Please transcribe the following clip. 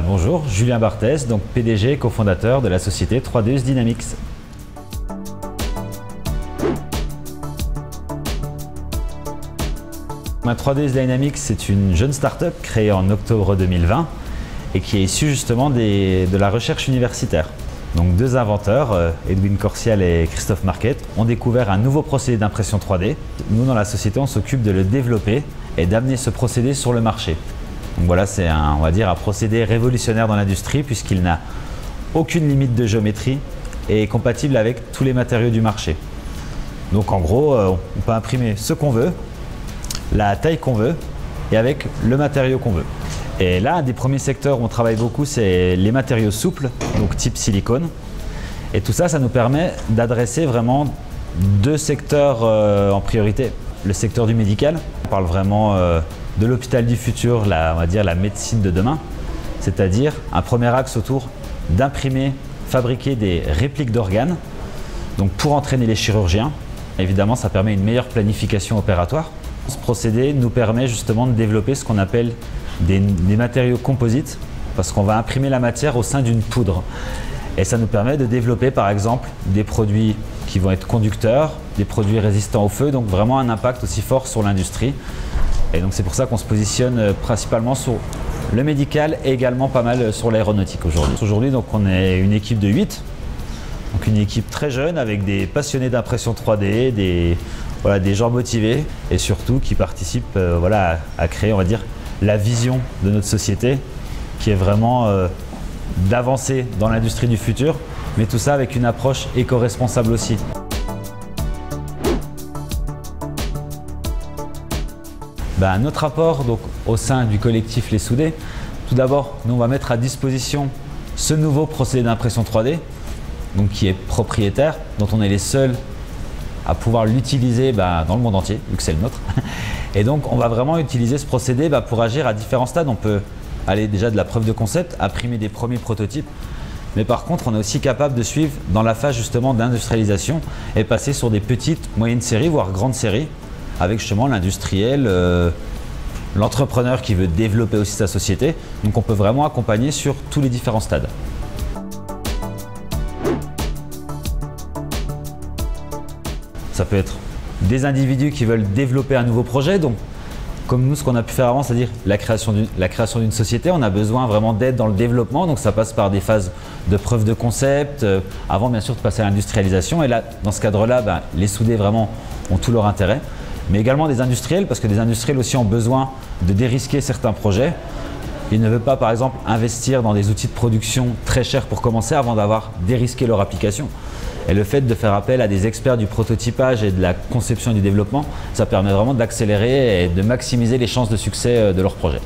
Bonjour, Julien Barthès, donc PDG et cofondateur de la société 3Deus Dynamics. Ma 3Deus Dynamics, c'est une jeune start-up créée en octobre 2020 et qui est issue justement de la recherche universitaire. Donc deux inventeurs, Edwin Corsial et Christophe Marquette, ont découvert un nouveau procédé d'impression 3D. Nous, dans la société, on s'occupe de le développer et d'amener ce procédé sur le marché. Donc voilà, c'est on va dire un procédé révolutionnaire dans l'industrie puisqu'il n'a aucune limite de géométrie et est compatible avec tous les matériaux du marché. Donc en gros, on peut imprimer ce qu'on veut, la taille qu'on veut et avec le matériau qu'on veut. Et là, un des premiers secteurs où on travaille beaucoup, c'est les matériaux souples, donc type silicone. Et tout ça, ça nous permet d'adresser vraiment deux secteurs en priorité. Le secteur du médical, on parle vraiment de l'hôpital du futur, on va dire la médecine de demain, c'est-à-dire un premier axe autour d'imprimer, fabriquer des répliques d'organes, donc pour entraîner les chirurgiens. Évidemment, ça permet une meilleure planification opératoire. Ce procédé nous permet justement de développer ce qu'on appelle des matériaux composites, parce qu'on va imprimer la matière au sein d'une poudre. Et ça nous permet de développer par exemple des produits qui vont être conducteurs, des produits résistants au feu, donc vraiment un impact aussi fort sur l'industrie. Et donc c'est pour ça qu'on se positionne principalement sur le médical et également pas mal sur l'aéronautique aujourd'hui. Aujourd'hui, donc on est une équipe de 8, donc une équipe très jeune avec des passionnés d'impression 3D, des gens motivés et surtout qui participent à créer, on va dire, la vision de notre société qui est vraiment d'avancer dans l'industrie du futur, mais tout ça avec une approche éco-responsable aussi. Notre apport donc, au sein du collectif Les Soudés, tout d'abord, nous on va mettre à disposition ce nouveau procédé d'impression 3D, donc qui est propriétaire, dont on est les seuls à pouvoir l'utiliser dans le monde entier, vu que c'est le nôtre. Et donc on va vraiment utiliser ce procédé pour agir à différents stades. On peut aller déjà de la preuve de concept, imprimer des premiers prototypes, mais par contre on est aussi capable de suivre dans la phase justement d'industrialisation et passer sur des petites, moyennes séries, voire grandes séries, avec justement l'industriel, l'entrepreneur qui veut développer aussi sa société. Donc on peut vraiment accompagner sur tous les différents stades. Ça peut être des individus qui veulent développer un nouveau projet, donc comme nous ce qu'on a pu faire avant, c'est-à-dire la création d'une société, on a besoin vraiment d'aide dans le développement, donc ça passe par des phases de preuve de concept, avant bien sûr de passer à l'industrialisation, et là dans ce cadre-là, les soudés vraiment ont tout leur intérêt. Mais également des industriels, parce que des industriels aussi ont besoin de dérisquer certains projets. Ils ne veulent pas, par exemple, investir dans des outils de production très chers pour commencer avant d'avoir dérisqué leur application. Et le fait de faire appel à des experts du prototypage et de la conception et du développement, ça permet vraiment d'accélérer et de maximiser les chances de succès de leur projet.